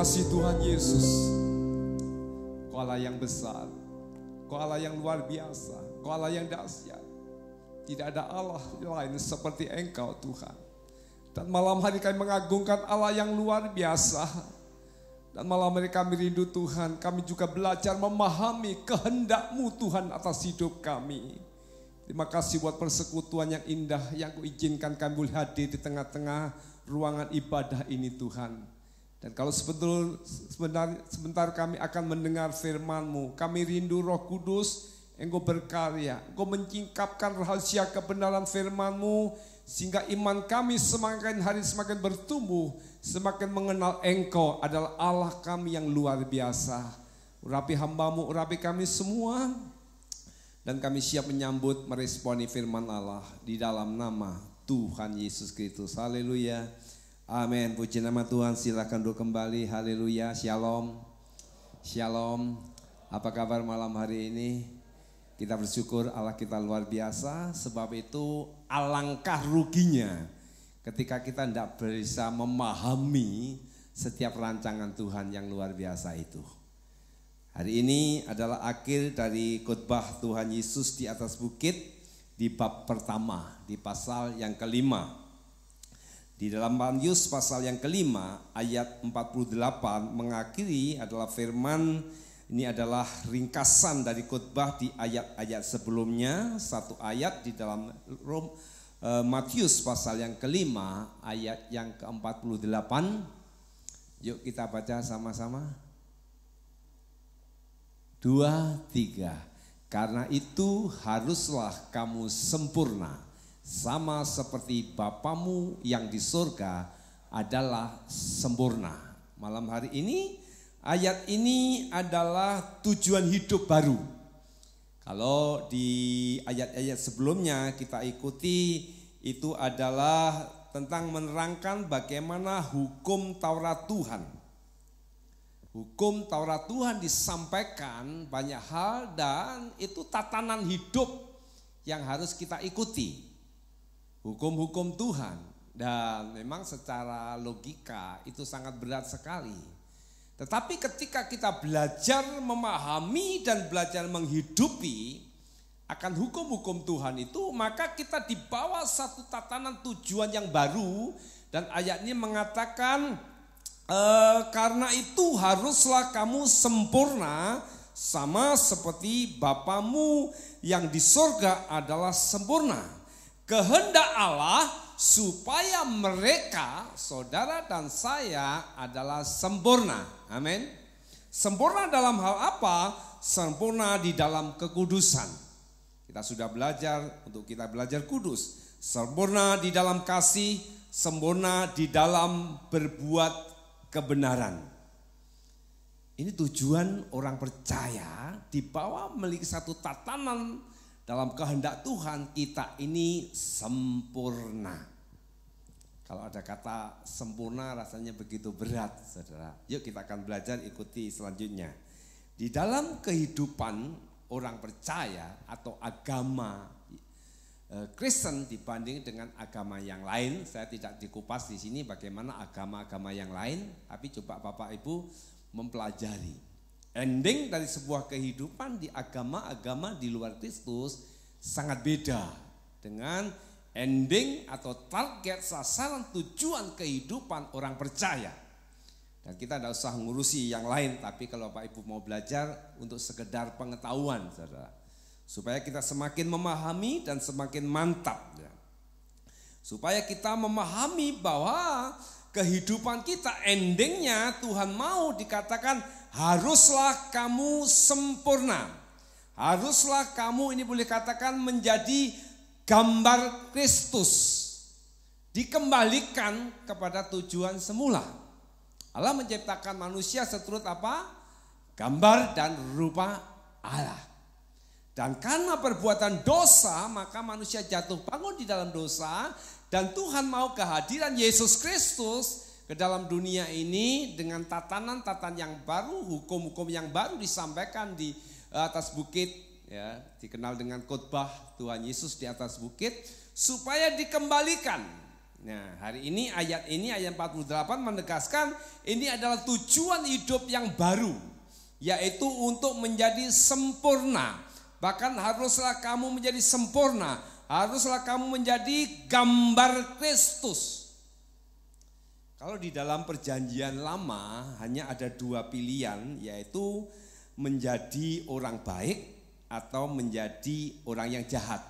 kasih Tuhan Yesus. Kau Allah yang besar, Kau Allah yang luar biasa, Kau Allah yang dahsyat. Tidak ada Allah lain seperti Engkau Tuhan. Dan malam hari kami mengagungkan Allah yang luar biasa. Dan malam hari kami rindu Tuhan, kami juga belajar memahami kehendak-Mu Tuhan atas hidup kami. Terima kasih buat persekutuan yang indah yang Kau izinkan kami boleh hadir di tengah-tengah ruangan ibadah ini Tuhan. Dan kalau sebentar kami akan mendengar firman-Mu, kami rindu Roh Kudus, Engkau berkarya, Engkau menyingkapkan rahasia kebenaran firman-Mu, sehingga iman kami semakin hari semakin bertumbuh, semakin mengenal Engkau adalah Allah kami yang luar biasa. Urapi hamba-Mu, urapi kami semua, dan kami siap menyambut meresponi firman Allah di dalam nama Tuhan Yesus Kristus. Haleluya. Amin. Puji nama Tuhan. Silakan duduk kembali. Haleluya. Shalom. Shalom. Apa kabar malam hari ini? Kita bersyukur Allah kita luar biasa. Sebab itu alangkah ruginya ketika kita tidak bisa memahami setiap rancangan Tuhan yang luar biasa itu. Hari ini adalah akhir dari khotbah Tuhan Yesus di atas bukit di bab pertama, di pasal yang kelima. Di dalam Matius pasal yang kelima ayat 48 mengakhiri adalah firman, ini adalah ringkasan dari khotbah di ayat-ayat sebelumnya. Satu ayat di dalam Matius pasal yang kelima ayat yang ke-48. Yuk kita baca sama-sama. 2, 3. Karena itu haruslah kamu sempurna, sama seperti Bapamu yang di surga adalah sempurna. Malam hari ini, ayat ini adalah tujuan hidup baru. Kalau di ayat-ayat sebelumnya kita ikuti, itu adalah tentang menerangkan bagaimana hukum Taurat Tuhan. Hukum Taurat Tuhan disampaikan banyak hal dan itu tatanan hidup yang harus kita ikuti. Hukum-hukum Tuhan, dan memang secara logika itu sangat berat sekali. Tetapi ketika kita belajar memahami dan belajar menghidupi akan hukum-hukum Tuhan itu, maka kita dibawa satu tatanan tujuan yang baru. Dan ayat ini mengatakan, karena itu haruslah kamu sempurna sama seperti Bapamu yang di surga adalah sempurna. Kehendak Allah supaya mereka, saudara dan saya adalah sempurna. Amin. Sempurna dalam hal apa? Sempurna di dalam kekudusan. Kita sudah belajar untuk kita belajar kudus. Sempurna di dalam kasih, sempurna di dalam berbuat kebenaran. Ini tujuan orang percaya dibawa memiliki satu tatanan. Dalam kehendak Tuhan kita ini sempurna. Kalau ada kata sempurna rasanya begitu berat, saudara. Yuk kita akan belajar, ikuti selanjutnya. Di dalam kehidupan orang percaya atau agama Kristen dibanding dengan agama yang lain, saya tidak dikupas di sini bagaimana agama-agama yang lain, tapi coba Bapak Ibu mempelajari. Ending dari sebuah kehidupan di agama-agama di luar Kristus sangat beda dengan ending atau target sasaran tujuan kehidupan orang percaya. Dan kita tidak usah ngurusi yang lain, tapi kalau Bapak Ibu mau belajar untuk sekedar pengetahuan, saudara, supaya kita semakin memahami dan semakin mantap, ya. Supaya kita memahami bahwa kehidupan kita endingnya Tuhan mau dikatakan haruslah kamu sempurna. Haruslah kamu ini boleh katakan menjadi gambar Kristus. Dikembalikan kepada tujuan semula. Allah menciptakan manusia seturut apa? Gambar dan rupa Allah. Dan karena perbuatan dosa maka manusia jatuh bangun di dalam dosa. Dan Tuhan mau kehadiran Yesus Kristus ke dalam dunia ini dengan tatanan-tatanan yang baru, hukum-hukum yang baru disampaikan di atas bukit, ya, dikenal dengan khotbah Tuhan Yesus di atas bukit, supaya dikembalikan Nah, hari ini ayat 48 menegaskan ini adalah tujuan hidup yang baru, yaitu untuk menjadi sempurna. Bahkan haruslah kamu menjadi sempurna, haruslah kamu menjadi gambar Kristus. Kalau di dalam perjanjian lama hanya ada dua pilihan, yaitu menjadi orang baik atau menjadi orang yang jahat.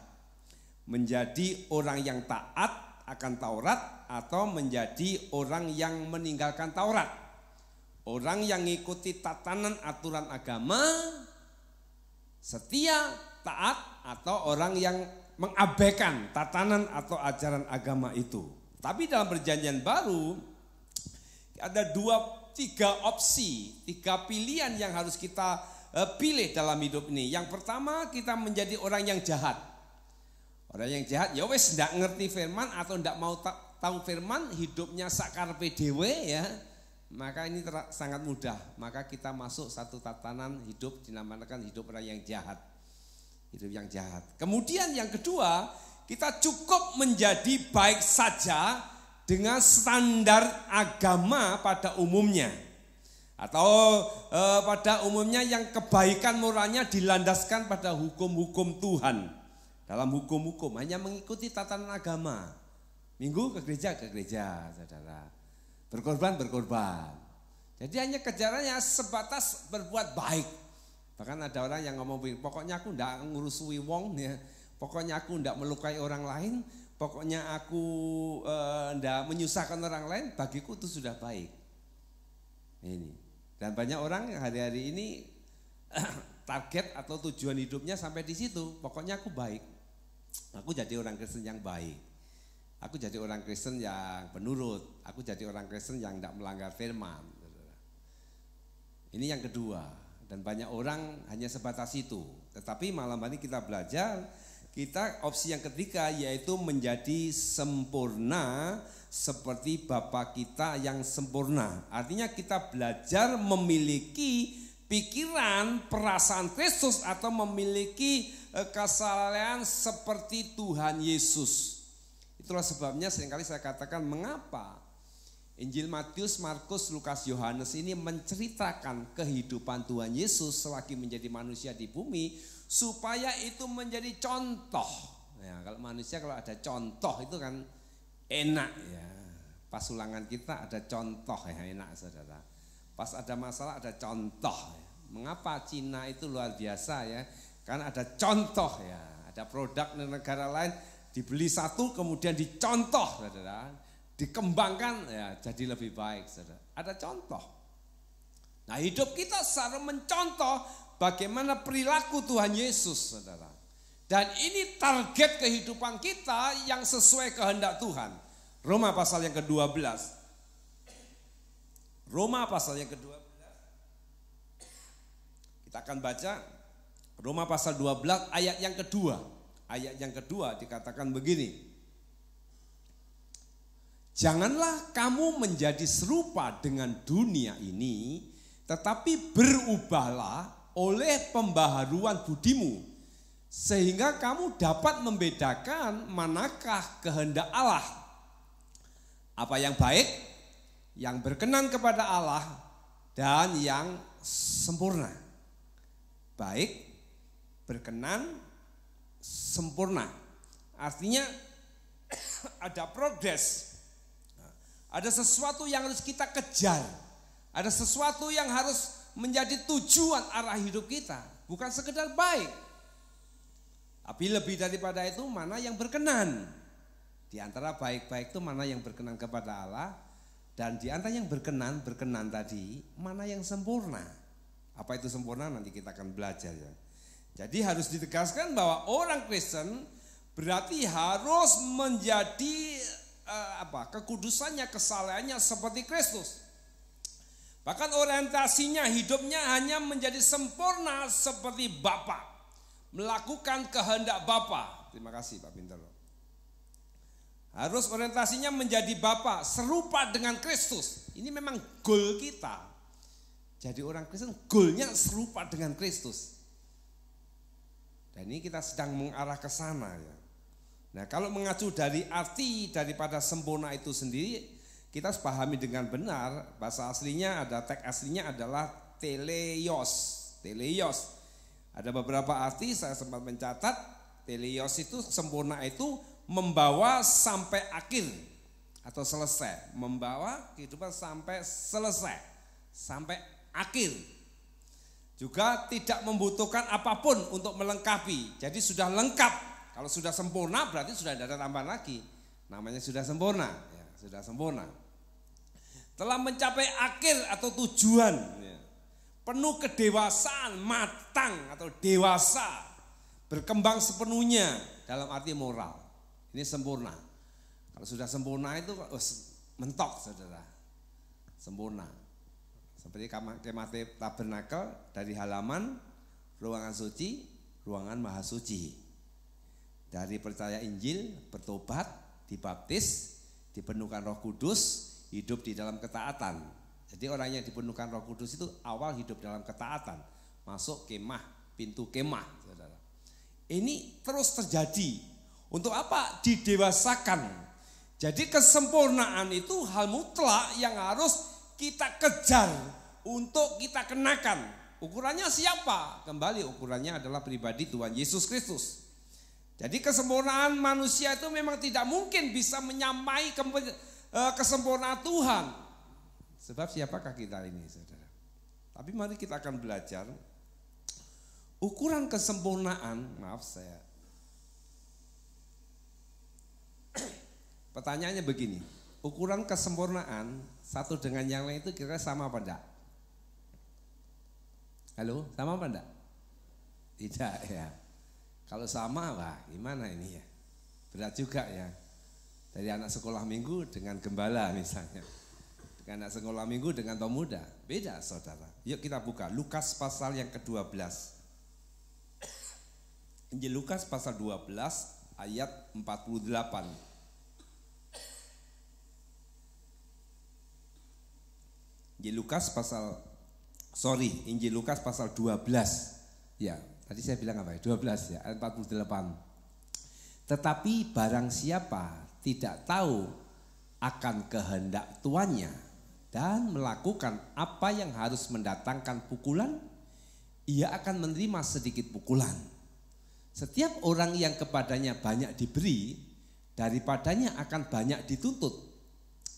Menjadi orang yang taat akan Taurat atau menjadi orang yang meninggalkan Taurat. Orang yang mengikuti tatanan aturan agama, setia, taat, atau orang yang mengabaikan tatanan atau ajaran agama itu. Tapi dalam perjanjian baru ada tiga opsi, tiga pilihan yang harus kita pilih dalam hidup ini. Yang pertama, kita menjadi orang yang jahat. Orang yang jahat ya wes ndak ngerti firman atau ndak mau tahu firman, hidupnya sakarpe dewe ya. Maka ini sangat mudah. Maka kita masuk satu tatanan hidup dinamakan hidup orang yang jahat. Hidup yang jahat. Kemudian yang kedua, kita cukup menjadi baik saja dengan standar agama pada umumnya. Atau pada umumnya yang kebaikan moralnya dilandaskan pada hukum-hukum Tuhan. Dalam hukum-hukum hanya mengikuti tatanan agama. Minggu ke gereja, saudara. Berkorban. Jadi hanya kejarannya sebatas berbuat baik. Bahkan ada orang yang ngomong, pokoknya aku enggak ngurusui wong ya. Pokoknya aku enggak melukai orang lain. Pokoknya aku enggak menyusahkan orang lain. Bagiku itu sudah baik. Ini. Dan banyak orang hari-hari ini target atau tujuan hidupnya sampai di situ. Pokoknya aku baik. Aku jadi orang Kristen yang baik. Aku jadi orang Kristen yang penurut. Aku jadi orang Kristen yang tidak melanggar firman. Ini yang kedua. Dan banyak orang hanya sebatas itu. Tetapi malam hari kita belajar, opsi yang ketiga yaitu menjadi sempurna seperti Bapa kita yang sempurna. Artinya kita belajar memiliki pikiran, perasaan Kristus atau memiliki kesalehan seperti Tuhan Yesus. Itulah sebabnya seringkali saya katakan mengapa Injil Matius, Markus, Lukas, Yohanes ini menceritakan kehidupan Tuhan Yesus selagi menjadi manusia di bumi supaya itu menjadi contoh. Ya, kalau manusia kalau ada contoh itu kan enak ya. Pas ulangan kita ada contoh ya, enak saudara. Pas ada masalah ada contoh. Mengapa Cina itu luar biasa ya? Karena ada contoh ya. Ada produk dari negara lain dibeli satu kemudian dicontoh saudara. Dikembangkan ya jadi lebih baik saudara. Ada contoh. Nah hidup kita secara mencontoh bagaimana perilaku Tuhan Yesus saudara. Dan ini target kehidupan kita yang sesuai kehendak Tuhan. Roma pasal yang ke-12. Roma pasal yang ke-12. Kita akan baca Roma pasal 12 ayat yang kedua. Ayat yang kedua dikatakan begini. Janganlah kamu menjadi serupa dengan dunia ini, tetapi berubahlah oleh pembaharuan budimu, sehingga kamu dapat membedakan manakah kehendak Allah. Apa yang baik, yang berkenan kepada Allah, dan yang sempurna. Baik, berkenan, sempurna. Artinya ada progres. Ada sesuatu yang harus kita kejar. Ada sesuatu yang harus menjadi tujuan arah hidup kita. Bukan sekedar baik. Tapi lebih daripada itu mana yang berkenan. Di antara baik-baik itu mana yang berkenan kepada Allah. Dan di antara yang berkenan tadi mana yang sempurna. Apa itu sempurna nanti kita akan belajar ya. Jadi harus ditegaskan bahwa orang Kristen berarti harus menjadi kekudusannya, kesalehannya seperti Kristus. Bahkan orientasinya hidupnya hanya menjadi sempurna seperti Bapa, melakukan kehendak Bapa. Terima kasih Pak Pinter. Harus orientasinya menjadi Bapa, serupa dengan Kristus. Ini memang goal kita. Jadi orang Kristen goalnya serupa dengan Kristus. Dan ini kita sedang mengarah ke sana ya. Nah, kalau mengacu dari arti daripada sempurna itu sendiri, kita harus pahami dengan benar. Bahasa aslinya teks aslinya adalah teleios. Teleios. Ada beberapa arti, saya sempat mencatat. Teleios itu sempurna itu membawa sampai akhir atau selesai. Membawa kehidupan sampai selesai, sampai akhir. Juga tidak membutuhkan apapun untuk melengkapi. Jadi sudah lengkap. Kalau sudah sempurna berarti sudah tidak ada tambahan lagi. Namanya sudah sempurna, ya, sudah sempurna. Telah mencapai akhir atau tujuan, ya. Penuh kedewasaan, matang atau dewasa, berkembang sepenuhnya dalam arti moral. Ini sempurna. Kalau sudah sempurna itu mentok, saudara. Sempurna. Seperti kemah tabernakel dari halaman ruangan suci, ruangan maha suci. Dari percaya Injil, bertobat, dibaptis, dipenuhkan Roh Kudus, hidup di dalam ketaatan. Jadi orang yang dipenuhkan Roh Kudus itu awal hidup dalam ketaatan, masuk kemah, pintu kemah, saudara. Ini terus terjadi. Untuk apa? Didewasakan. Jadi kesempurnaan itu hal mutlak yang harus kita kejar untuk kita kenakan. Ukurannya siapa? Kembali ukurannya adalah pribadi Tuhan Yesus Kristus. Jadi kesempurnaan manusia itu memang tidak mungkin bisa menyamai kesempurnaan Tuhan. Sebab siapakah kita ini, saudara? Tapi mari kita akan belajar ukuran kesempurnaan. Maaf saya. Pertanyaannya begini, ukuran kesempurnaan satu dengan yang lain itu kira-kira sama apa enggak? Halo, sama apa enggak? Tidak ya. Kalau sama, wah gimana ini ya? Berat juga ya. Dari anak sekolah minggu dengan gembala misalnya. Dengan anak sekolah minggu dengan pemuda. Beda saudara. Yuk kita buka Lukas pasal yang ke-12. Injil Lukas pasal 12 ayat 48. Injil Lukas pasal 12. Ya. Tadi saya bilang apa ya? 12 ya, ayat 48. Tetapi barang siapa tidak tahu akan kehendak tuannya dan melakukan apa yang harus mendatangkan pukulan, ia akan menerima sedikit pukulan. Setiap orang yang kepadanya banyak diberi, daripadanya akan banyak dituntut.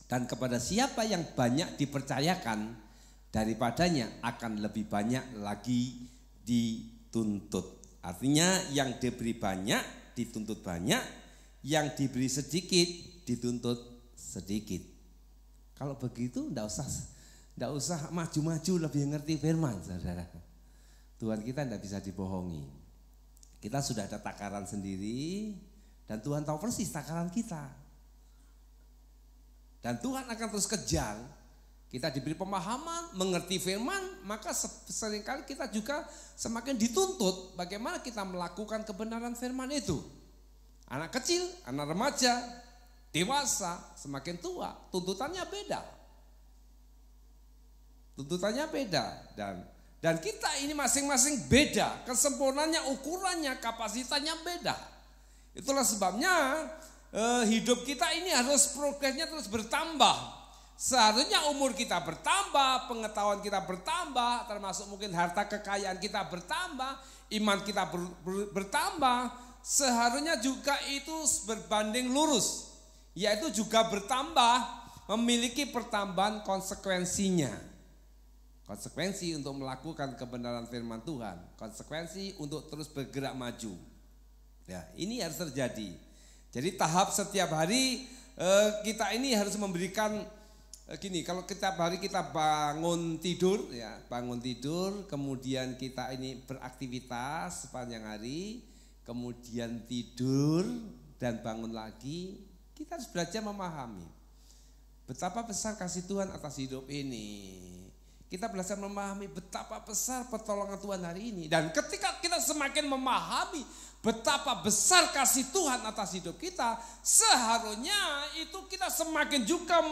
Dan kepada siapa yang banyak dipercayakan, daripadanya akan lebih banyak lagi dituntut. Artinya yang diberi banyak dituntut banyak, yang diberi sedikit dituntut sedikit. Kalau begitu enggak usah maju-maju lebih ngerti firman, saudara. Tuhan kita enggak bisa dibohongi. Kita sudah ada takaran sendiri dan Tuhan tahu persis takaran kita. Dan Tuhan akan terus kejar. Kita diberi pemahaman, mengerti firman, maka seringkali kita juga semakin dituntut bagaimana kita melakukan kebenaran firman itu. Anak kecil, anak remaja, dewasa, semakin tua, tuntutannya beda. Tuntutannya beda dan kita ini masing-masing beda, kesempurnaannya, ukurannya, kapasitasnya beda. Itulah sebabnya hidup kita ini harus progresnya terus bertambah. Seharusnya umur kita bertambah, pengetahuan kita bertambah, termasuk mungkin harta kekayaan kita bertambah, iman kita bertambah. Seharusnya juga itu berbanding lurus, yaitu juga bertambah, memiliki pertambahan konsekuensinya. Konsekuensi untuk melakukan kebenaran firman Tuhan, konsekuensi untuk terus bergerak maju. Ya, ini harus terjadi. Jadi tahap setiap hari kita ini harus memberikan gini, kalau setiap hari kita bangun tidur, ya bangun tidur, kemudian kita ini beraktivitas sepanjang hari, kemudian tidur dan bangun lagi, kita harus belajar memahami betapa besar kasih Tuhan atas hidup ini. Kita belajar memahami betapa besar pertolongan Tuhan hari ini. Dan ketika kita semakin memahami betapa besar kasih Tuhan atas hidup kita, seharusnya itu kita semakin juga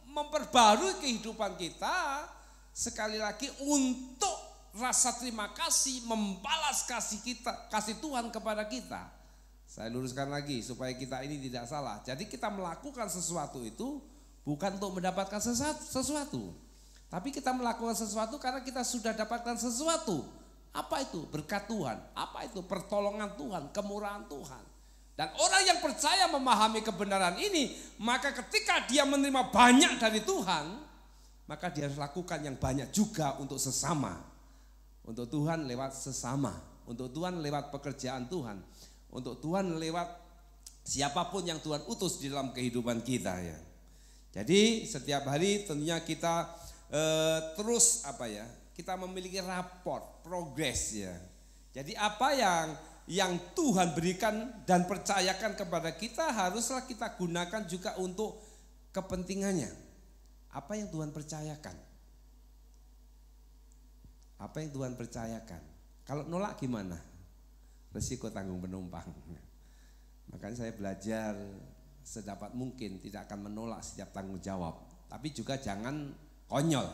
memperbarui kehidupan kita. Sekali lagi untuk rasa terima kasih, membalas kasih Tuhan kepada kita. Saya luruskan lagi supaya kita ini tidak salah. Jadi kita melakukan sesuatu itu bukan untuk mendapatkan sesuatu. Tapi kita melakukan sesuatu karena kita sudah dapatkan sesuatu. Apa itu? Berkat Tuhan. Apa itu? Pertolongan Tuhan, kemurahan Tuhan. Dan orang yang percaya memahami kebenaran ini, maka ketika dia menerima banyak dari Tuhan, maka dia harus lakukan yang banyak juga untuk sesama. Untuk Tuhan lewat sesama. Untuk Tuhan lewat pekerjaan Tuhan. Untuk Tuhan lewat siapapun yang Tuhan utus di dalam kehidupan kita ya. Jadi setiap hari tentunya kita terus kita memiliki rapor, progres ya. Jadi apa yang Tuhan berikan dan percayakan kepada kita haruslah kita gunakan juga untuk kepentingannya. Apa yang Tuhan percayakan? Apa yang Tuhan percayakan? Kalau nolak gimana? Resiko tanggung penumpang. Makanya saya belajar sedapat mungkin tidak akan menolak setiap tanggung jawab. Tapi juga jangan konyol.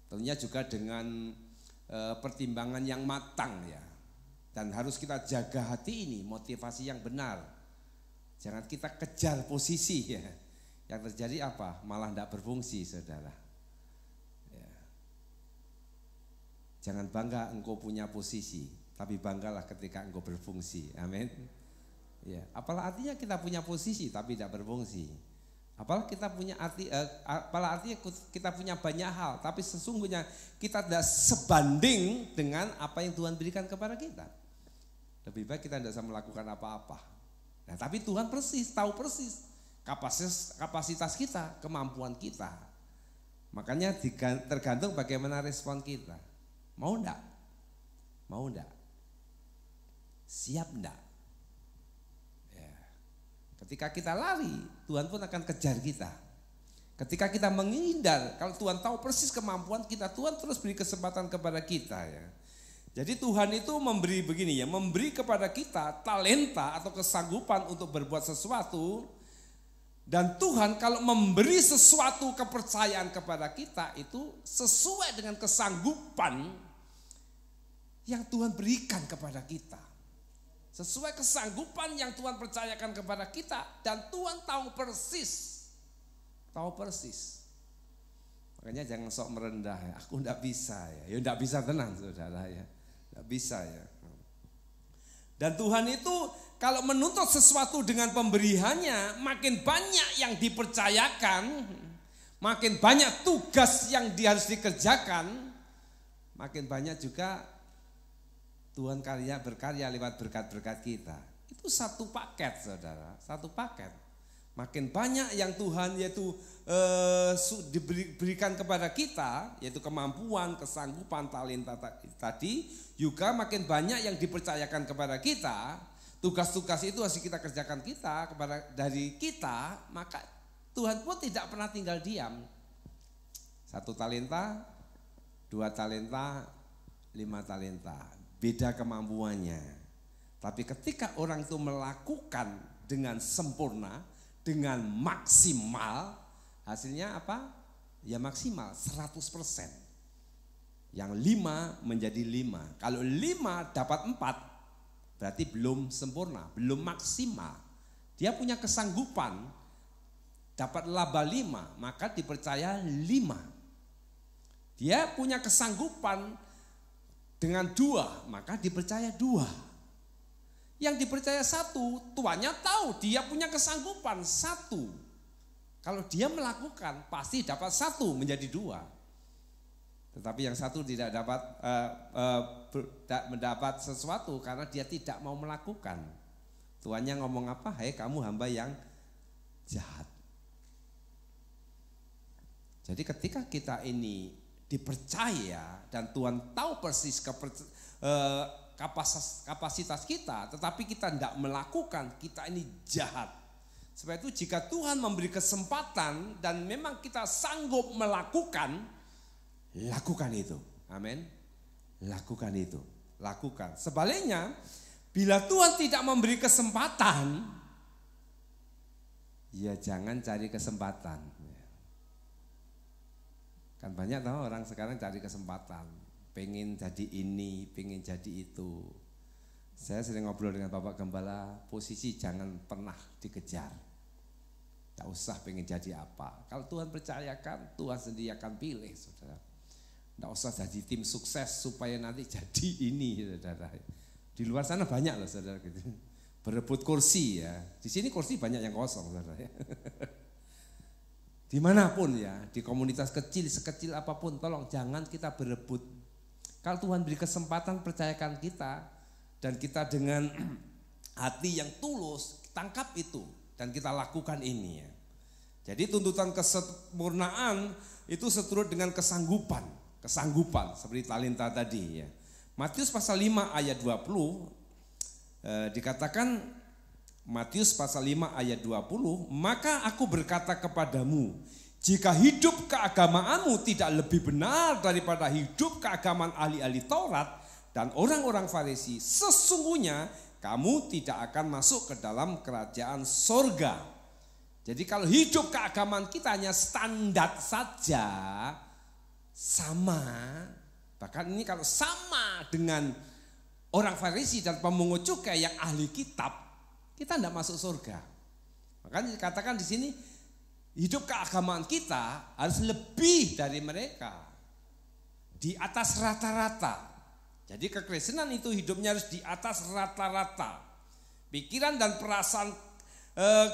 Tentunya juga dengan pertimbangan yang matang ya. Dan harus kita jaga hati ini, motivasi yang benar. Jangan kita kejar posisi ya. Yang terjadi apa? Malah tidak berfungsi saudara. Ya. Jangan bangga engkau punya posisi. Tapi banggalah ketika engkau berfungsi. Amin. Ya, apalah artinya kita punya posisi tapi tidak berfungsi. Apalah artinya kita punya banyak hal tapi sesungguhnya kita tidak sebanding dengan apa yang Tuhan berikan kepada kita. Lebih baik kita tidak usah melakukan apa-apa. Nah, tapi Tuhan tahu persis kapasitas kita, kemampuan kita. Makanya tergantung bagaimana respon kita. Mau enggak? Mau enggak? Siap enggak? Ya. Ketika kita lari, Tuhan pun akan kejar kita. Ketika kita menghindar, kalau Tuhan tahu persis kemampuan kita, Tuhan terus beri kesempatan kepada kita ya. Jadi Tuhan itu memberi begini ya, memberi kepada kita talenta atau kesanggupan untuk berbuat sesuatu. Dan Tuhan kalau memberi sesuatu kepercayaan kepada kita itu sesuai dengan kesanggupan yang Tuhan berikan kepada kita. Sesuai kesanggupan yang Tuhan percayakan kepada kita. Dan Tuhan tahu persis. Tahu persis. Makanya jangan sok merendah ya. Aku enggak bisa ya. Ya enggak bisa tenang saudara ya. Enggak bisa ya. Dan Tuhan itu kalau menuntut sesuatu dengan pemberiannya, makin banyak yang dipercayakan, makin banyak tugas yang harus dikerjakan, makin banyak juga Tuhan berkarya lewat berkat-berkat kita. Itu satu paket saudara, satu paket. Makin banyak yang Tuhan diberikan kepada kita, yaitu kemampuan, kesanggupan, talenta tadi, juga makin banyak yang dipercayakan kepada kita. Tugas-tugas itu harus kita kerjakan dari kita, maka Tuhan pun tidak pernah tinggal diam. 1 talenta, 2 talenta, 5 talenta. Beda kemampuannya. Tapi ketika orang itu melakukan dengan sempurna, dengan maksimal, hasilnya apa? Ya maksimal 100%. Yang 5 menjadi 5. Kalau 5 dapat 4, berarti belum sempurna, belum maksimal. Dia punya kesanggupan, dapat laba 5, maka dipercaya 5. Dia punya kesanggupan dengan 2, maka dipercaya 2. Yang dipercaya 1, tuannya tahu dia punya kesanggupan 1. Kalau dia melakukan, pasti dapat 1 menjadi 2. Tetapi yang 1 tidak mendapat sesuatu karena dia tidak mau melakukan. Tuannya ngomong apa? Hai kamu hamba yang jahat. Jadi ketika kita ini dipercaya dan Tuhan tahu persis kapasitas kita, tetapi kita tidak melakukan, kita ini jahat. Sebab itu jika Tuhan memberi kesempatan dan memang kita sanggup melakukan, lakukan itu. Amin. Lakukan itu. Lakukan. Sebaliknya, bila Tuhan tidak memberi kesempatan, ya jangan cari kesempatan. Kan banyak tahu orang sekarang cari kesempatan, pengen jadi ini, pengen jadi itu. Saya sering ngobrol dengan Bapak Gembala, posisi jangan pernah dikejar. Tak usah pengen jadi apa. Kalau Tuhan percayakan, Tuhan sendiri akan pilih, saudara. Tak usah jadi tim sukses supaya nanti jadi ini, saudara. Di luar sana banyak loh, saudara, gitu. Berebut kursi ya. Di sini kursi banyak yang kosong, saudara. Dimanapun ya, di komunitas kecil, sekecil apapun, tolong jangan kita berebut. Kalau Tuhan beri kesempatan, percayakan kita. Dan kita dengan hati yang tulus, tangkap itu. Dan kita lakukan ini ya. Jadi tuntutan kesempurnaan itu seturut dengan kesanggupan. Kesanggupan seperti talenta tadi ya. Matius pasal 5 ayat 20 dikatakan, Matius pasal 5 ayat 20, maka aku berkata kepadamu, jika hidup keagamaanmu tidak lebih benar daripada hidup keagamaan ahli-ahli Taurat dan orang-orang Farisi, sesungguhnya kamu tidak akan masuk ke dalam kerajaan sorga. Jadi kalau hidup keagamaan kita hanya standar saja, sama, bahkan ini kalau sama dengan orang Farisi dan pemungut cukai yang ahli kitab, kita tidak masuk surga. Makanya dikatakan di sini, hidup keagamaan kita harus lebih dari mereka, di atas rata-rata. Jadi kekristenan itu hidupnya harus di atas rata-rata. Pikiran dan perasaan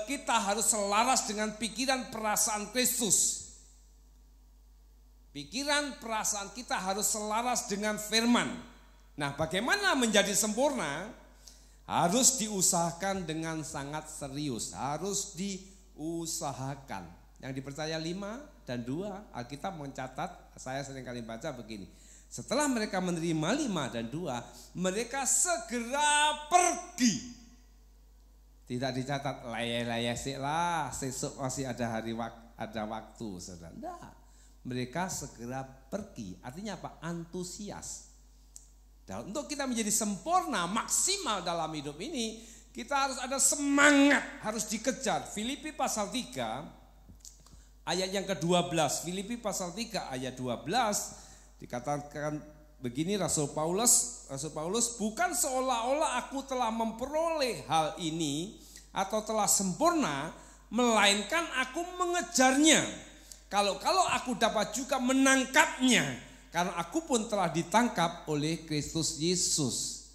kita harus selaras dengan pikiran perasaan Kristus. Pikiran perasaan kita harus selaras dengan firman. Nah, bagaimana menjadi sempurna? Harus diusahakan dengan sangat serius. Harus diusahakan. Yang dipercaya 5 dan 2, Alkitab mencatat, saya sering kali baca begini. Setelah mereka menerima 5 dan 2, mereka segera pergi. Tidak dicatat layai-layai sih lah, besok masih ada waktu, saudara. Tidak. Mereka segera pergi. Artinya apa? Antusias. Dan untuk kita menjadi sempurna, maksimal dalam hidup ini, kita harus ada semangat, harus dikejar. Filipi pasal 3 ayat yang ke-12. Filipi pasal 3 ayat 12 dikatakan begini, Rasul Paulus, bukan seolah-olah aku telah memperoleh hal ini atau telah sempurna, melainkan aku mengejarnya. Kalau aku dapat juga menangkapnya, karena aku pun telah ditangkap oleh Kristus Yesus.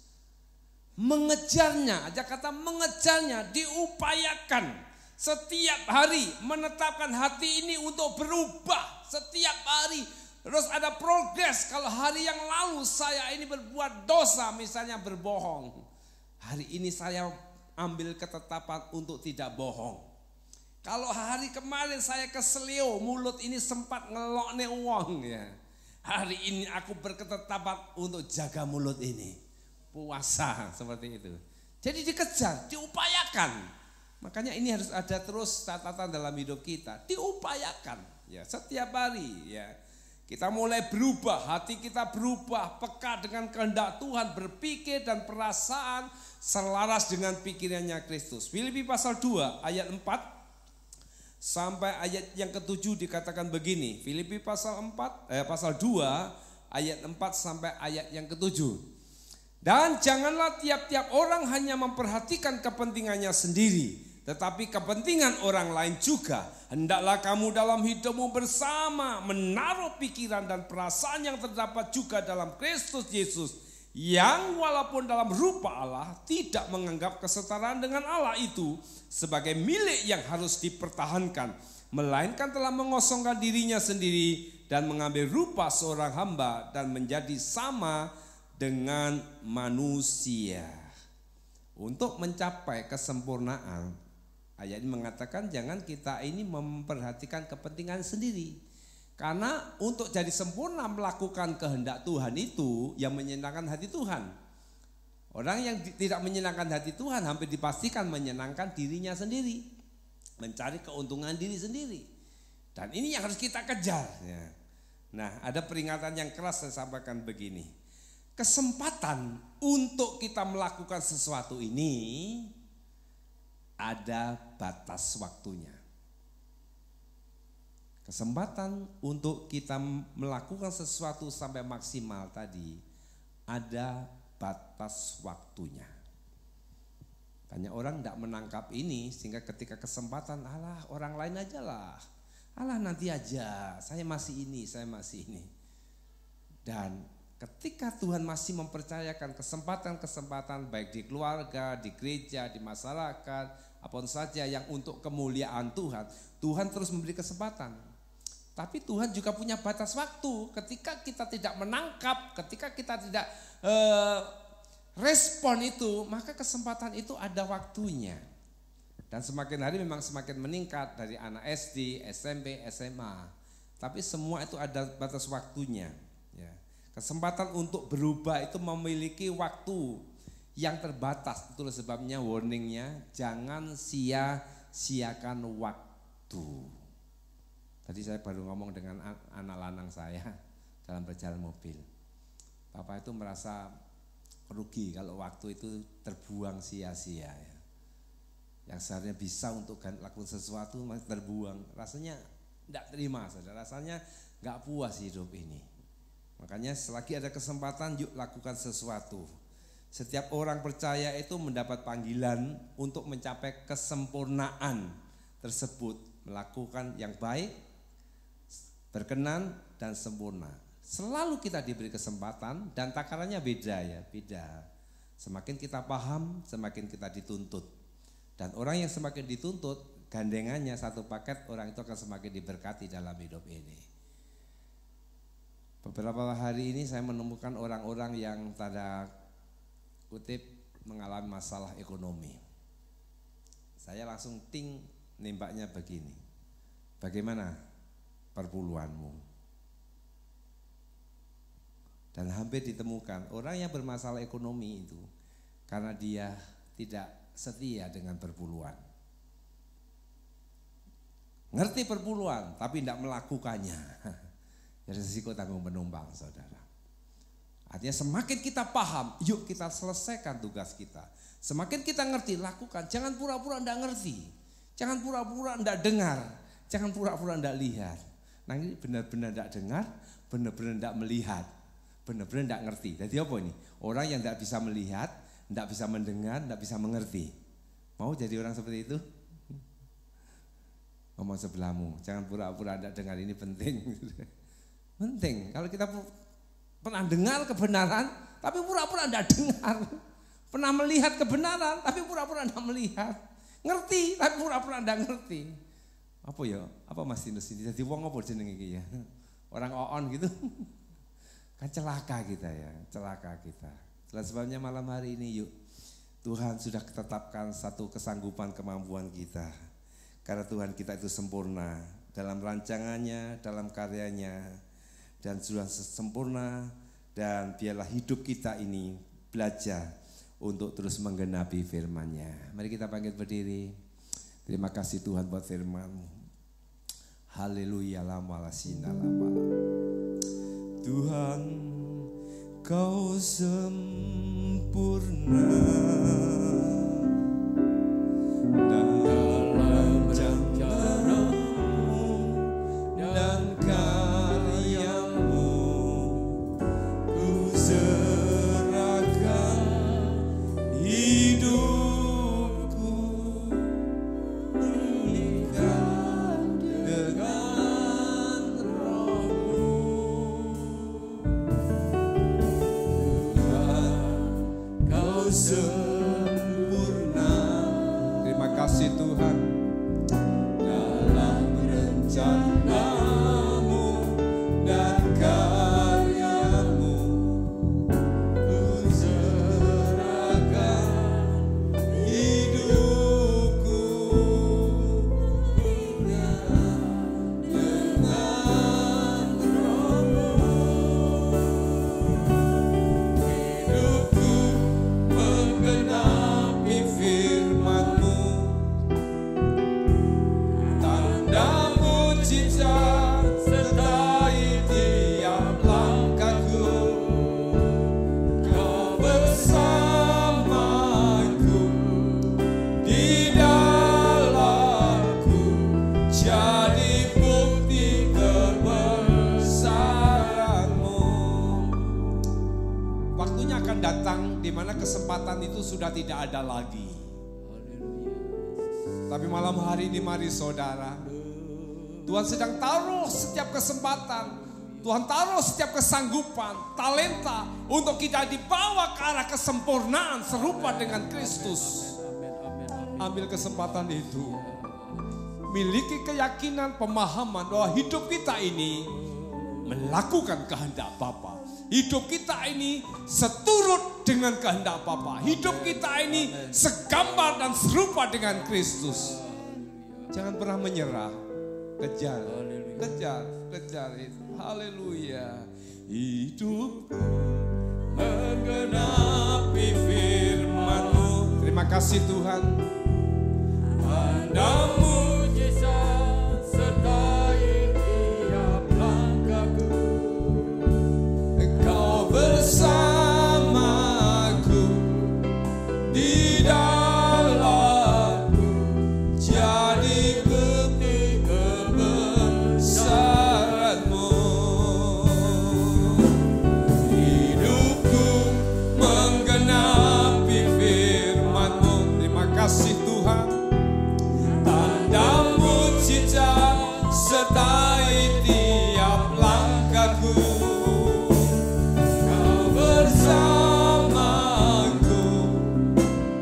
Mengejarnya, aja kata mengejarnya, diupayakan setiap hari, menetapkan hati ini untuk berubah setiap hari. Terus ada progres. Kalau hari yang lalu saya ini berbuat dosa, misalnya berbohong, hari ini saya ambil ketetapan untuk tidak bohong. Kalau hari kemarin saya keselio, mulut ini sempat ngelokne uang ya, hari ini aku berketetapan untuk jaga mulut ini, puasa seperti itu. Jadi dikejar, diupayakan. Makanya ini harus ada terus catatan dalam hidup kita, diupayakan ya setiap hari ya. Kita mulai berubah, hati kita berubah, peka dengan kehendak Tuhan, berpikir dan perasaan selaras dengan pikirannya Kristus. Filipi pasal 2 ayat 4 sampai ayat yang ke-7 dikatakan begini. Filipi pasal 2 ayat 4 sampai ayat yang ke-7. Dan janganlah tiap-tiap orang hanya memperhatikan kepentingannya sendiri, tetapi kepentingan orang lain juga. Hendaklah kamu dalam hidupmu bersama menaruh pikiran dan perasaan yang terdapat juga dalam Kristus Yesus, yang walaupun dalam rupa Allah tidak menganggap kesetaraan dengan Allah itu sebagai milik yang harus dipertahankan, melainkan telah mengosongkan dirinya sendiri dan mengambil rupa seorang hamba dan menjadi sama dengan manusia. Untuk mencapai kesempurnaan, ayat ini mengatakan jangan kita ini memperhatikan kepentingan sendiri. Karena untuk jadi sempurna melakukan kehendak Tuhan itu yang menyenangkan hati Tuhan. Orang yang tidak menyenangkan hati Tuhan hampir dipastikan menyenangkan dirinya sendiri. Mencari keuntungan diri sendiri. Dan ini yang harus kita kejar. Ya. Nah, ada peringatan yang keras saya sampaikan begini. Kesempatan untuk kita melakukan sesuatu ini ada batas waktunya. Kesempatan untuk kita melakukan sesuatu sampai maksimal tadi ada batas waktunya. Banyak orang tidak menangkap ini sehingga ketika kesempatan, alah orang lain aja lah. Alah nanti aja, saya masih ini, saya masih ini. Dan ketika Tuhan masih mempercayakan kesempatan-kesempatan baik di keluarga, di gereja, di masyarakat, apapun saja yang untuk kemuliaan Tuhan, Tuhan terus memberi kesempatan. Tapi Tuhan juga punya batas waktu. Ketika kita tidak menangkap, ketika kita tidak respon itu, maka kesempatan itu ada waktunya. Dan semakin hari memang semakin meningkat dari anak SD, SMP, SMA. Tapi semua itu ada batas waktunya. Ya. Kesempatan untuk berubah itu memiliki waktu yang terbatas. Itulah sebabnya warningnya, jangan sia-siakan waktu. Tadi saya baru ngomong dengan anak lanang saya dalam perjalanan mobil. Bapak itu merasa rugi kalau waktu itu terbuang sia-sia ya. Yang seharusnya bisa untuk lakukan sesuatu masih terbuang. Rasanya tidak terima saudara, rasanya gak puas hidup ini. Makanya selagi ada kesempatan yuk lakukan sesuatu. Setiap orang percaya itu mendapat panggilan untuk mencapai kesempurnaan tersebut. Melakukan yang baik, berkenan dan sempurna. Selalu kita diberi kesempatan dan takarannya beda ya, beda. Semakin kita paham, semakin kita dituntut. Dan orang yang semakin dituntut, gandengannya satu paket, orang itu akan semakin diberkati dalam hidup ini. Beberapa hari ini saya menemukan orang-orang yang tanda kutip mengalami masalah ekonomi. Saya langsung nembaknya begini. Bagaimana perpuluhanmu? Dan hampir ditemukan orang yang bermasalah ekonomi itu karena dia tidak setia dengan perpuluhan. Ngerti perpuluhan tapi tidak melakukannya. Jadi risiko tanggung penumpang saudara. Artinya semakin kita paham, yuk kita selesaikan tugas kita. Semakin kita ngerti, lakukan. Jangan pura-pura tidak ngerti. Jangan pura-pura tidak dengar. Jangan pura-pura tidak lihat. Nah ini benar-benar tidak dengar, benar-benar tidak melihat. Benar-benar tidak ngerti. Jadi apa ini? Orang yang tidak bisa melihat, tidak bisa mendengar, tidak bisa mengerti. Mau jadi orang seperti itu? Ngomong sebelahmu, jangan pura-pura tidak dengar, ini penting. Penting, kalau kita pernah dengar kebenaran, tapi pura-pura tidak dengar. Pernah melihat kebenaran, tapi pura-pura tidak melihat. Ngerti, tapi pura-pura tidak ngerti. Apa ya? Apa Mas Tinus ini? Jadi wong apa jeneng iki ya? Orang on gitu. Kan celaka kita ya, celaka kita. Itulah sebabnya malam hari ini yuk, Tuhan sudah tetapkan satu kesanggupan kemampuan kita. Karena Tuhan kita itu sempurna dalam rancangannya, dalam karyanya. Dan sudah sempurna dan biarlah hidup kita ini belajar untuk terus menggenapi firman-Nya. Mari kita bangkit berdiri. Terima kasih Tuhan buat firman-Mu. Haleluya lama lasina lama. Tuhan, Kau sempurna dalam rencana-Mu dan karya-Mu. Ku serahkan hidupku mengikat dengan Roh-Mu. Kau sempurna. Terima kasih Tuhan. Dalam rencana-Mu dan karya-Mu, ku serahkan hidupku dengan Roh-Mu. Hidupku menggenapi firman-Mu, tanda mujizat sertai tiap langkahku. Kau bersamaku di dalamku, jadi bukti kebesaran-Mu. Waktunya akan datang di mana kesempatan itu sudah tidak ada lagi. Tapi malam hari ini mari saudara, Tuhan sedang taruh setiap kesempatan, Tuhan taruh setiap kesanggupan, talenta untuk kita dibawa ke arah kesempurnaan serupa dengan Kristus. Ambil kesempatan itu. Miliki keyakinan, pemahaman bahwa hidup kita ini melakukan kehendak Bapa. Hidup kita ini seturut dengan kehendak Bapa. Hidup kita ini segambar dan serupa dengan Kristus. Jangan pernah menyerah. Kejar, kejar, kejar itu. Haleluya. Hidup menggenapi firman-Mu. Terima kasih Tuhan. Tanda-Mu sertai tiap langkahku. Engkau bersamaku di dalamku, jadi bukti kebesaran-Mu. Hidupku menggenapi firman-Mu. Terima kasih Tuhan. Tanda mujizat sertai tiap langkahku. Kau bersamaku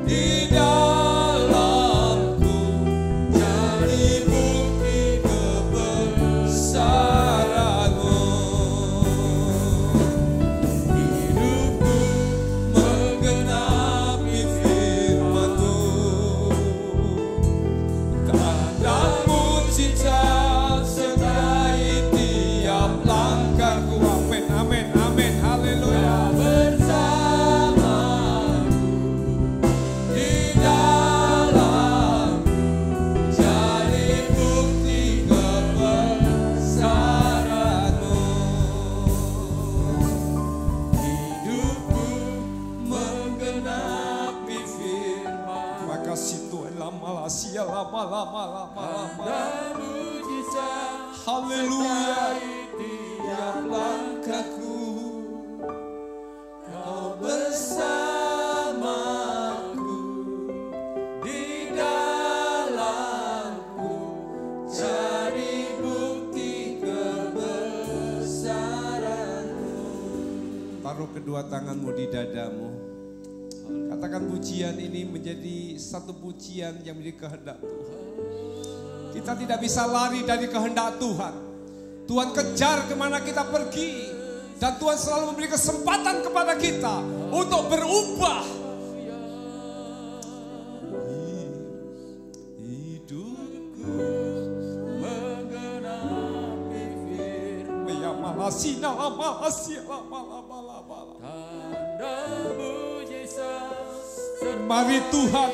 di dalamku, jadi bukti kebesaran-Mu. Hidupku menggenapi firman-Mu. Tanda mujizat sertai tiap langkahku. Amin, amin, amin, haleluya. Bersamaku di dalamku, jadi bukti kebesaran-Mu. Hidupku menggenapi firman. Terima kasih Tuhan. Lama haleluya. Tiap langkahku, Kau bersamaku di dalamku, jadi bukti kebesaran-Mu. Taruh kedua tanganmu di dadamu. Katakan pujian ini menjadi satu pujian yang menjadi kehendak Tuhan. Kita tidak bisa lari dari kehendak Tuhan. Tuhan kejar kemana kita pergi. Dan Tuhan selalu memberi kesempatan kepada kita untuk berubah. Hidupku menggenapi firman. Ya malasina, malasina, malasina. Mari Tuhan,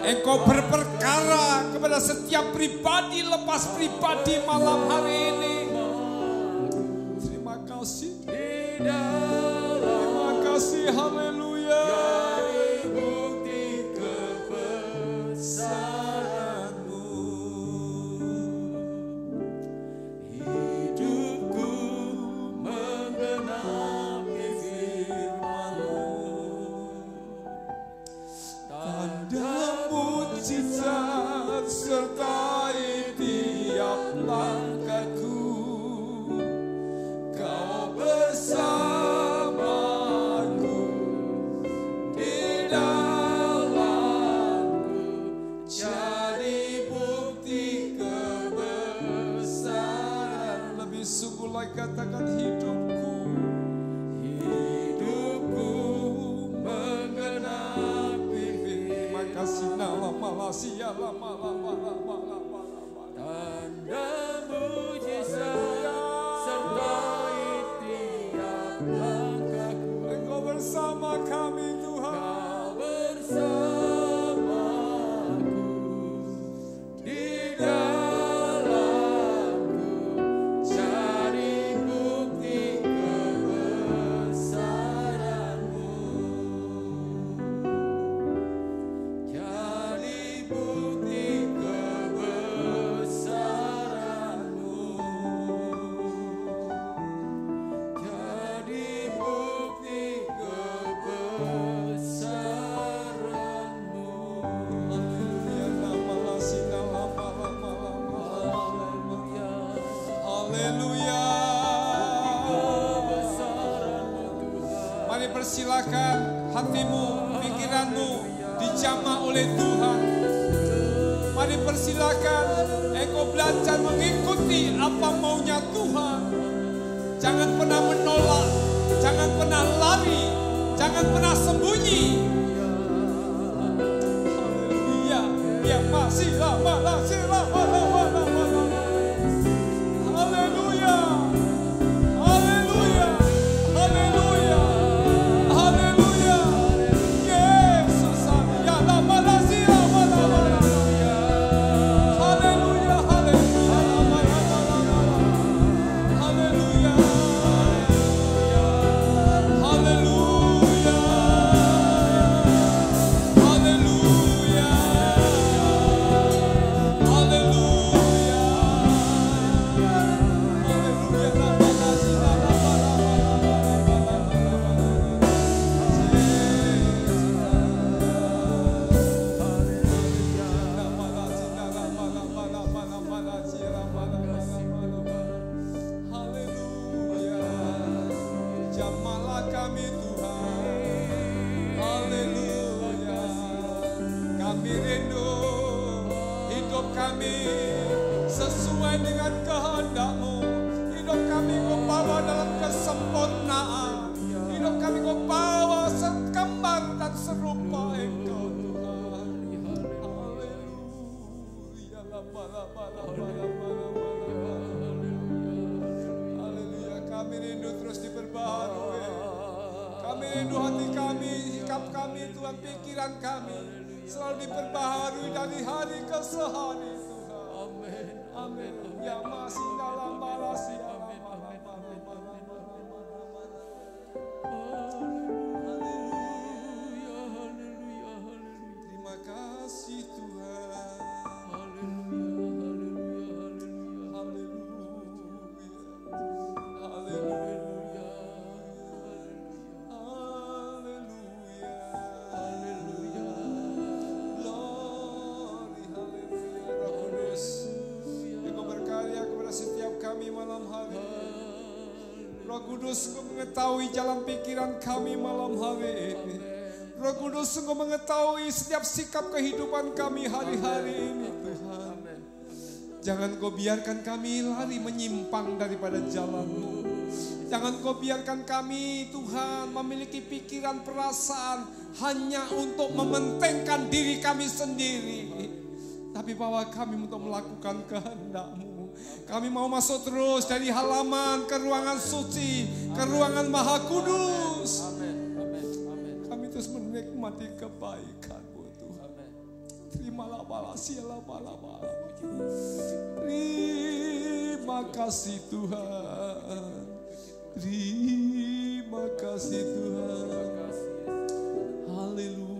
Engkau berperkara kepada setiap pribadi lepas pribadi malam hari ini. Terima kasih. Terima kasih, haleluya. Bukti kebesaran-Mu. Hidupku menggenapi firman-Mu. Tanda mujizat sertai tiap langkahku. Kau bersamaku Mari persilakan hatimu, pikiranmu dijamah oleh Tuhan. Mari persilakan engkau belajar mengikuti apa maunya Tuhan. Jangan pernah menolak, jangan pernah lari, jangan pernah sembunyi. Haleluya, ya masih lama. Haleluya, haleluya, haleluya, haleluya. Yesus, ya lama. Haleluya, haleluya, haleluya, haleluya, Jamalah kami Tuhan, haleluya. Kami rindu hidup kami sesuai dengan kehendak-Mu. Hidup kami Kau bawa dalam kesempurnaan. Hidup kami Kau bawa sekembang dan serupa Engkau Tuhan. Haleluya, haleluya. Kami rindu terus diperbaharui. Kami rindu hati kami, sikap kami Tuhan, pikiran kami selalu diperbaharui dari hari ke hari Tuhan. Amin. Amin. Ya masih dalam balas ya. Terima kasih Tuhan. Roh Kudus, Engkau mengetahui jalan pikiran kami malam hari ini. Roh Kudus, Engkau mengetahui setiap sikap kehidupan kami hari-hari ini Tuhan. Jangan Kau biarkan kami lari menyimpang daripada jalan-Mu. Jangan Kau biarkan kami Tuhan memiliki pikiran perasaan hanya untuk mementingkan diri kami sendiri. Tapi bawa kami untuk melakukan kehendak-Mu. Kami mau masuk terus dari halaman ke ruangan suci, ke ruangan Maha Kudus. Kami terus menikmati kebaikan-Mu Tuhan. Terimalah balas, sialah balas. Terima kasih Tuhan. Terima kasih Tuhan. Haleluya.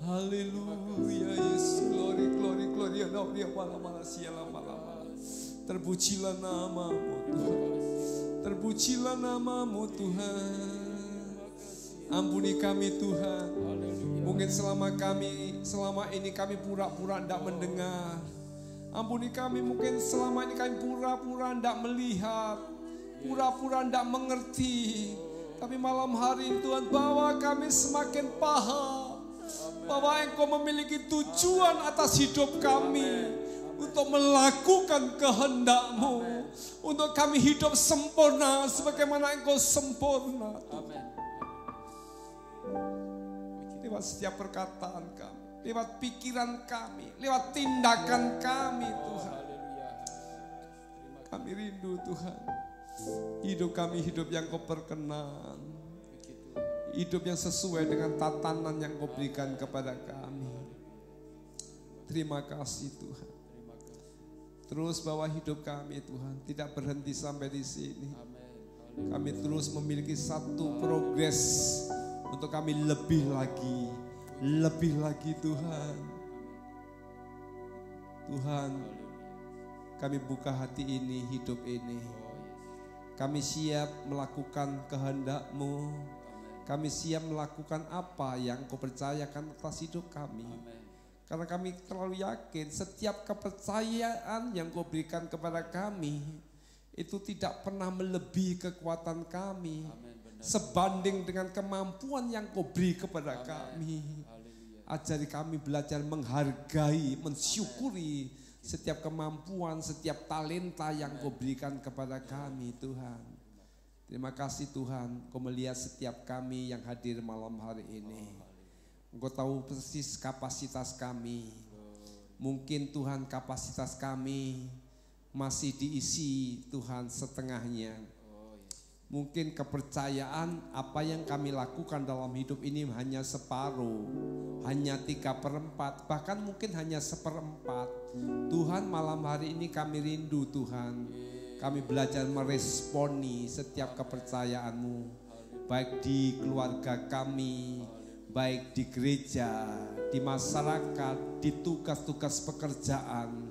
Haleluya, Yesus, glory, glory, glory, glory, malam-malam, sialah malam-malam. Terpujilah nama-Mu Tuhan. Terpujilah nama-Mu Tuhan. Ampuni kami Tuhan. Mungkin selama ini kami pura-pura tidak mendengar. Ampuni kami, mungkin selama ini kami pura-pura tidak melihat. Pura-pura tidak mengerti. Tapi malam hari ini Tuhan, bawa kami semakin paham bahwa Engkau memiliki tujuan atas hidup kami untuk melakukan kehendak-Mu, untuk kami hidup sempurna sebagaimana Engkau sempurna. Lewat setiap perkataan kami, lewat pikiran kami, lewat tindakan kami Tuhan. Kami rindu Tuhan, hidup kami hidup yang Kau perkenan. Hidup yang sesuai dengan tatanan yang Kau berikan kepada kami. Terima kasih Tuhan. Terus bawa hidup kami Tuhan, tidak berhenti sampai di sini. Kami terus memiliki satu progres untuk kami lebih lagi Tuhan. Tuhan, kami buka hati ini, hidup ini. Kami siap melakukan kehendak-Mu. Kami siap melakukan apa yang Kau percayakan atas hidup kami. Karena kami terlalu yakin setiap kepercayaan yang Kau berikan kepada kami, itu tidak pernah melebihi kekuatan kami. Amin, benar. Sebanding dengan kemampuan yang Kau beri kepada Amin. kami. Haleluya. Ajari kami belajar menghargai, mensyukuri setiap kemampuan, setiap talenta yang Kau berikan kepada kami, Tuhan. Terima kasih Tuhan, Kau melihat setiap kami yang hadir malam hari ini. Engkau tahu persis kapasitas kami. Mungkin Tuhan kapasitas kami masih diisi Tuhan setengahnya. Mungkin kepercayaan apa yang kami lakukan dalam hidup ini hanya separuh, hanya 3/4, bahkan mungkin hanya 1/4. Tuhan, malam hari ini kami rindu Tuhan. Kami belajar meresponi setiap kepercayaan-Mu, baik di keluarga kami, baik di gereja, di masyarakat, di tugas-tugas pekerjaan,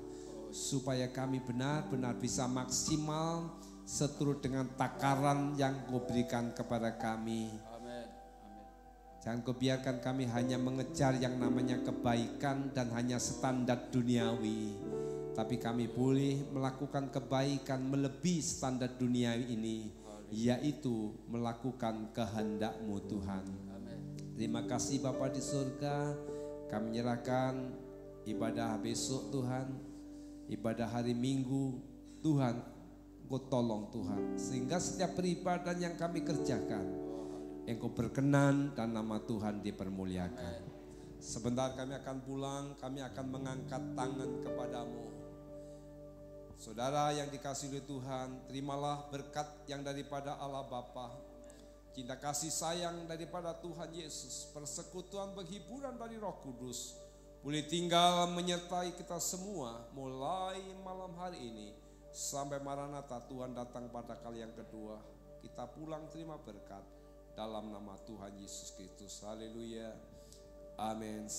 supaya kami benar-benar bisa maksimal seturut dengan takaran yang Kau berikan kepada kami. Amin. Jangan Kau biarkan kami hanya mengejar yang namanya kebaikan dan hanya standar duniawi. Tapi kami boleh melakukan kebaikan melebihi standar dunia ini, yaitu melakukan kehendak-Mu Tuhan. Terima kasih Bapa di surga, kami menyerahkan ibadah besok Tuhan, ibadah hari Minggu, Tuhan Engkau tolong Tuhan, sehingga setiap beribadah yang kami kerjakan, Engkau berkenan dan nama Tuhan dipermuliakan. Sebentar kami akan pulang, kami akan mengangkat tangan kepadamu. Saudara yang dikasihi oleh Tuhan, terimalah berkat yang daripada Allah Bapa, cinta kasih sayang daripada Tuhan Yesus, persekutuan penghiburan dari Roh Kudus, boleh tinggal menyertai kita semua mulai malam hari ini sampai Maranatha Tuhan datang pada kali yang kedua. Kita pulang terima berkat dalam nama Tuhan Yesus Kristus. Haleluya. Amin.